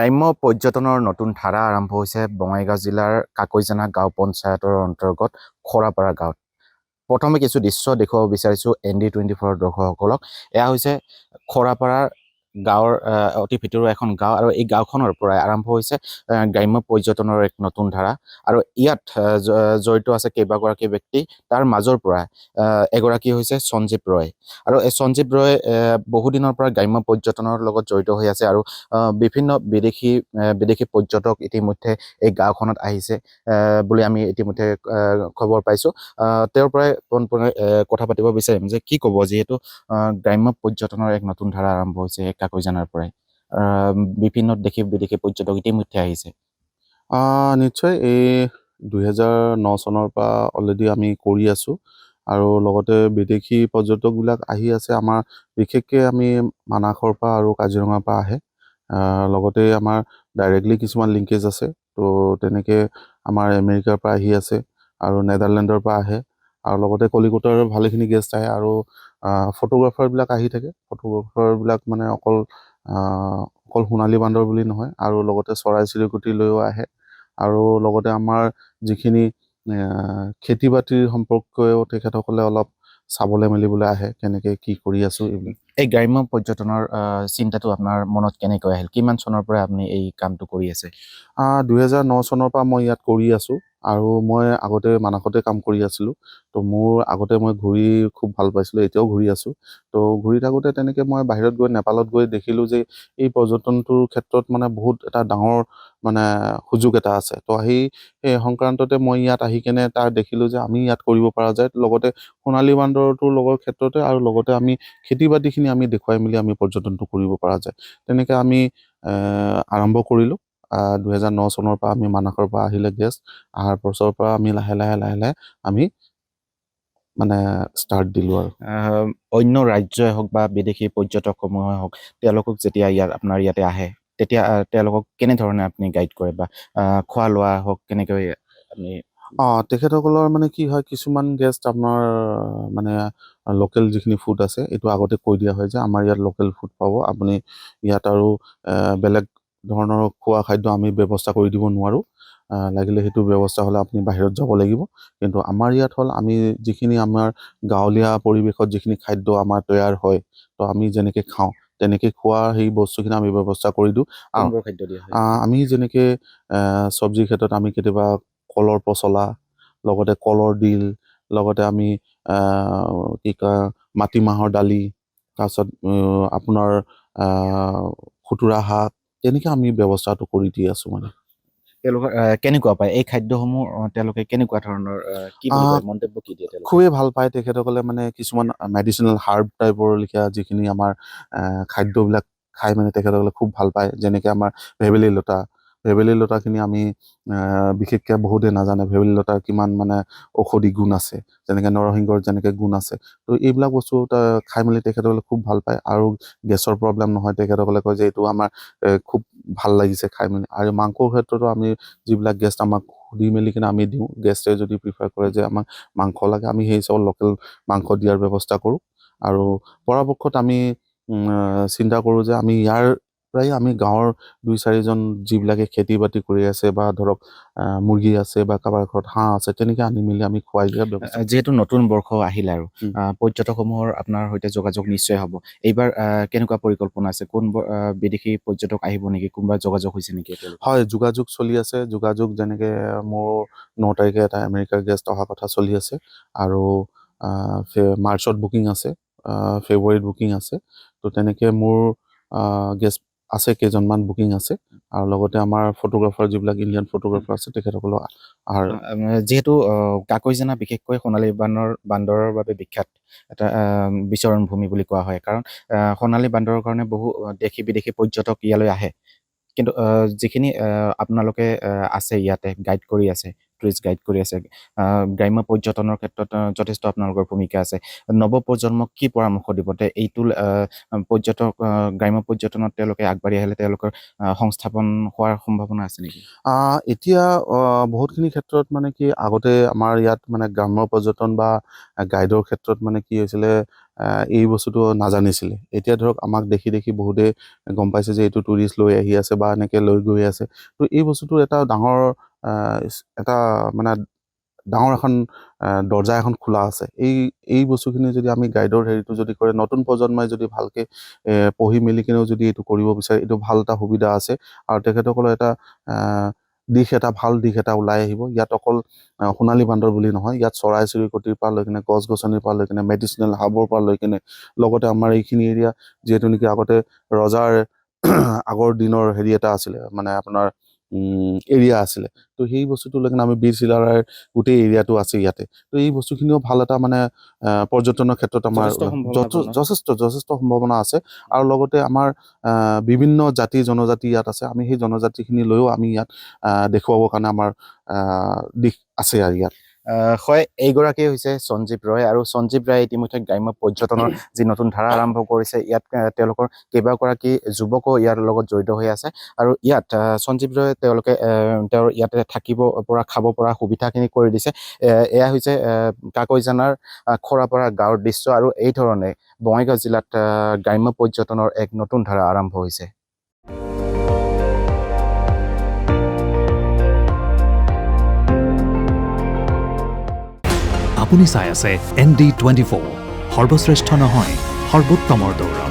গ্ৰাম্য পৰ্যটনৰ নতুন ধাৰা আৰম্ভ হৈছে বঙাইগাঁও জিলাৰ কাকৈজানা গাঁও পঞ্চায়তৰ অন্তৰ্গত খৰাপাৰা গাঁৱত। প্ৰথমে কিছু দৃশ্য দেখুৱাব বিচাৰিছোঁ ND24 দৰ্শকসকলক। এয়া হৈছে খৰাপাৰা গাঁৱৰ অতি ভিতৰুৱা এখন গাঁও, আৰু এই গাঁওখনৰ পৰাই আৰম্ভ হৈছে গ্ৰাম্য পৰ্যটনৰ এক নতুন ধাৰা। আৰু ইয়াত জড়িত আছে কেইবাগৰাকী ব্যক্তি। তাৰ মাজৰ পৰা এগৰাকী হৈছে সঞ্জীৱ ৰয়, আৰু এই সঞ্জীৱ ৰয় বহুদিনৰ পৰা গ্ৰাম্য পৰ্যটনৰ লগত জড়িত হৈ আছে, আৰু বিভিন্ন বিদেশী পৰ্যটক ইতিমধ্যে এই গাঁওখনত আহিছে বুলি আমি ইতিমধ্যে খবৰ পাইছোঁ। তেওঁৰ পৰাই পোনপোনে কথা পাতিব বিচাৰিম যে কি ক'ব, যিহেতু গ্ৰাম্য পৰ্যটনৰ এক নতুন ধাৰা আৰম্ভ হৈছে কাকৈজানাৰ পৰাই। বিভিন্ন বিদেশী পৰ্যটক ইতিমধ্যে আহিছে। নিশ্চয় এই 2009 চনৰ পৰা অলৰেডি আমি কৰি আছোঁ, আৰু লগতে বিদেশী পৰ্যটকবিলাক আহি আছে। আমাৰ বিশেষকৈ আমি মানাসৰ পৰা আৰু কাজিৰঙাৰ পৰা আহে। লগতে আমাৰ ডাইৰেক্টলি কিছুমান লিংকেজ আছে, তো তেনেকৈ আমাৰ আমেৰিকাৰ পৰা আহি আছে আৰু নেদাৰলেণ্ডৰ পৰা আহে, আৰু লগতে কলিকতাৰ ভালেখিনি গেষ্ট আহে, আৰু ফটোগ্ৰাফাৰবিলাক আহি থাকে। ফটোগ্ৰাফাৰবিলাক মানে অকল সোণালী বান্দৰ বুলি নহয়, আৰু লগতে চৰাই চিৰিকটি লৈও আহে, আৰু লগতে আমাৰ যিখিনি খেতি বাতিৰ সম্পৰ্কেও তেখেতসকলে অলপ চাবলৈ মেলিবলৈ আহে, কেনেকৈ কি কৰি আছোঁ এইবিলাক। এই গ্ৰাম্য পৰ্যটনৰ চিন্তাটো আপোনাৰ মনত কেনেকৈ আহিল? কিমান চনৰ পৰা আপুনি এই কামটো কৰি আছে? 2009 চনৰ পৰা মই ইয়াত কৰি আছোঁ, আৰু মই আগতে মানাসতে কাম কৰি আছিলোঁ। তো মোৰ আগতে মই ঘূৰি খুব ভাল পাইছিলোঁ, এতিয়াও ঘূৰি আছোঁ। তো ঘূৰি থাকোঁতে তেনেকৈ মই বাহিৰত গৈ নেপালত গৈ দেখিলোঁ যে এই পৰ্যটনটোৰ ক্ষেত্ৰত মানে বহুত এটা ডাঙৰ মানে সুযোগ এটা আছে। তো সেই সংক্ৰান্ততে মই ইয়াত আহি কেনে তাৰ দেখিলোঁ যে আমি ইয়াত কৰিব পৰা যায়, লগতে সোণালী বান্দৰটোৰ লগৰ ক্ষেত্ৰতে, আৰু লগতে আমি খেতি বাতিখিনি আমি দেখুৱাই মেলি আমি পৰ্যটনটো কৰিব পৰা যায়। তেনেকৈ আমি আৰম্ভ কৰিলোঁ। 2009 চনৰ পৰা আমি মানাসৰ পৰা আহিলে গেষ্ট, অহাৰ পাছৰ পৰা আমি লাহে লাহে আমি মানে ষ্টাৰ্ট দিলোঁ। আৰু অন্য ৰাজ্যই হওক বা বিদেশী পৰ্যটকসমূহে হওক, তেওঁলোকক যেতিয়া আপোনাৰ ইয়াতে আহে, তেতিয়া তেওঁলোকক কেনেধৰণে আপুনি গাইড কৰে, বা খোৱা লোৱা হওক কেনেকৈ আপুনি? তেখেতসকলৰ মানে কি হয়, কিছুমান গেষ্ট আপোনাৰ মানে লোকেল যিখিনি ফুড আছে এইটো আগতে কৈ দিয়া হয় যে আমাৰ ইয়াত লোকেল ফুড পাব, আপুনি ইয়াত আৰু বেলেগ ধৰণৰ খোৱা খাদ্য আমি ব্যৱস্থা কৰি দিব নোৱাৰোঁ। লাগিলে সেইটো ব্যৱস্থা হ'লে আপুনি বাহিৰত যাব লাগিব। কিন্তু আমাৰ ইয়াত হ'ল আমি যিখিনি আমাৰ গাঁৱলীয়া পৰিৱেশত যিখিনি খাদ্য আমাৰ তৈয়াৰ হয়, তো আমি যেনেকৈ খাওঁ তেনেকৈ খোৱা সেই বস্তুখিনি আমি ব্যৱস্থা কৰি দিওঁ। কোনবোৰ খাদ্য দিয়া হয়? আমি যেনেকৈ চব্জিৰ ক্ষেত্ৰত আমি কেতিয়াবা কলৰ পচলা, লগতে কলৰ ডিল, লগতে আমি কি কয় মাটিমাহৰ দালি, তাৰপিছত আপোনাৰ খুতুৰা শাক, তেনেকৈ আমি ব্যৱস্থাটো কৰি দি আছোঁ। মানে তেওঁলোকে কেনেকুৱা পায় এই খাদ্যসমূহ? তেওঁলোকে কেনেকুৱা ধৰণৰ কি বুলি কয়, মন্তব্য কি দিয়ে তেওঁলোকে? খুবেই ভাল পায় তেখেতসকলে। মানে কিছুমান মেডিচিনেল হাৰ্ব টাইপৰ লিখা যিখিনি আমাৰ খাদ্যবিলাক খাই মানে তেখেতসকলে খুব ভাল পায়। যেনেকৈ আমাৰ ভেবেলী লতাখিনি আমি বিশেষকৈ বহুতে নাজানে ভেবেলী লতাৰ কিমান মানে ঔষধি গুণ আছে, যেনেকৈ নৰসিংহৰ যেনেকৈ গুণ আছে। তো এইবিলাক বস্তু খাই মেলি তেখেতসকলে খুব ভাল পায়, আৰু গেছৰ প্ৰব্লেম নহয়। তেখেতসকলে কয় যে এইটো আমাৰ খুব ভাল লাগিছে খাই মেলি। আৰু মাংসৰ ক্ষেত্ৰতো আমি যিবিলাক গেষ্ট আমাক সুধি মেলি কিনে আমি দিওঁ, গেষ্টে যদি প্ৰিফাৰ কৰে যে আমাক মাংস লাগে, আমি সেই চব লোকেল মাংস দিয়াৰ ব্যৱস্থা কৰোঁ। আৰু পৰাপক্ষত আমি চিন্তা কৰোঁ যে আমি ইয়াৰ পৰাই আমি গাঁৱৰ 2-4জন যিবিলাকে খেতি বাতি কৰি আছে, বা ধৰক মুৰ্গী আছে বা কাৰোবাৰ ঘৰত হাঁহ আছে, তেনেকৈ আনি মেলি আমি খুৱাই দিয়াৰ ব্যৱস্থা। যিহেতু নতুন বৰ্ষ আহিল, আৰু পৰ্যটকসমূহৰ আপোনাৰ সৈতে যোগাযোগ নিশ্চয় হ'ব। এইবাৰ কেনেকুৱা পৰিকল্পনা আছে? কোনবোৰ বিদেশী পৰ্যটক আহিব নেকি? কোনোবা যোগাযোগ হৈছে নেকি? হয়, যোগাযোগ চলি আছে। যোগাযোগ যেনেকৈ মোৰ 9 তাৰিখে এটা আমেৰিকাৰ গেষ্ট অহা কথা চলি আছে, আৰু মাৰ্চত বুকিং আছে, ফেব্ৰুৱাৰীত বুকিং আছে। তো তেনেকৈ মোৰ গেষ্ট আছে, কেইজনমান বুকিং আছে, আৰু লগতে আমাৰ ফটোগ্ৰাফাৰ যিবিলাক ইণ্ডিয়ান ফটোগ্ৰাফাৰ আছে তেখেতসকলক যিহেতু কাকৈজানা বিশেষকৈ সোণালী বান্দৰৰ বাবে বিখ্যাত এটা বিচৰণ ভূমি বুলি কোৱা হয়, কাৰণ সোণালী বান্দৰৰ কাৰণে বহু দেশী বিদেশী পৰ্যটক ইয়ালৈ আহে। কিন্তু যিখিনি আপোনালোকে আছে ইয়াতে গাইড কৰি আছে, টুৰিষ্ট গাইড কৰি আছে, গ্ৰাম্য পৰ্যটনৰ ক্ষেত্ৰত যথেষ্ট আপোনালোকৰ ভূমিকা আছে। নৱপ্ৰজন্মক কি পৰামৰ্শ দিব যে এইটো গ্ৰাম্য পৰ্যটনত তেওঁলোকে আগবাঢ়ি আহিলে তেওঁলোকৰ সংস্থাপন হোৱাৰ সম্ভাৱনা আছে নেকি? এতিয়া বহুতখিনি ক্ষেত্ৰত মানে কি আগতে আমাৰ ইয়াত মানে গ্ৰাম্য পৰ্যটন বা গাইডৰ ক্ষেত্ৰত মানে কি হৈছিলে, এই বস্তুটো নাজানিছিলে। এতিয়া ধৰক আমাক দেখি দেখি বহুতে গম পাইছে যে এইটো টুৰিষ্ট লৈ আহি আছে বা এনেকৈ লৈ গৈ আছে। তো এই বস্তুটোৰ এটা ডাঙৰ এটা মানে ডাঙৰ এখন দৰ্জা এখন খোলা আছে। এই বস্তুখিনি যদি আমি গাইডৰ হেৰিটো যদি কৰে, নতুন প্ৰজন্মই যদি ভালকৈ পঢ়ি মেলি কিনেও যদি এইটো কৰিব বিচাৰে, এইটো ভাল এটা সুবিধা আছে। আৰু তেখেতসকলৰ এটা ভাল দিশ এটা ওলাই আহিব। ইয়াত অকল সোণালী বান্দৰ বুলি নহয়, ইয়াত চৰাই চিৰিকটিৰ পৰা লৈ কিনে গছ গছনিৰ পৰা লৈ কিনে মেডিচিনেল হাৰ্বৰ পৰা লৈ কিনে লগতে আমাৰ এইখিনি এৰিয়া যিহেতু নেকি আগতে ৰজাৰ আগৰ দিনৰ হেৰি এটা আছিলে, মানে আপোনাৰ এৰিয়া আছিলে। তো সেই বস্তুটো লৈ কিনে আমি বীৰ চিলাৰায়ৰ গোটেই এৰিয়াটো আছে ইয়াতে। তো এই বস্তুখিনিও ভাল এটা মানে পৰ্যটনৰ ক্ষেত্ৰত আমাৰ যথেষ্ট সম্ভাৱনা আছে। আৰু লগতে আমাৰ বিভিন্ন জাতি জনজাতি ইয়াত আছে। আমি সেই জনজাতিখিনি লৈও আমি ইয়াত দেখুৱাবৰ কাৰণে আমাৰ দিশ আছে আৰু ইয়াত। হয়, এইগৰাকী হৈছে সঞ্জীৱ ৰয়, আৰু সঞ্জীৱ ৰায়ে ইতিমধ্যে গ্ৰাম্য পৰ্যটনৰ যি নতুন ধাৰা আৰম্ভ কৰিছে, ইয়াত তেওঁলোকৰ কেইবাগৰাকী যুৱকো ইয়াৰ লগত জড়িত হৈ আছে। আৰু ইয়াত সঞ্জীৱ ৰয়ে তেওঁলোকে তেওঁৰ ইয়াতে থাকিব পৰা খাব পৰা সুবিধাখিনি কৰি দিছে। এয়া হৈছে কাকৈজানাৰ খৰাপাৰা গাঁৱৰ দৃশ্য, আৰু এই ধৰণে বঙাইগাঁও জিলাত গ্ৰাম্য পৰ্যটনৰ এক নতুন ধাৰা আৰম্ভ হৈছে। আপুনি চাই আছে ND24, সৰ্বশ্ৰেষ্ঠ নহয় সৰ্বোত্তমৰ দৌৰ।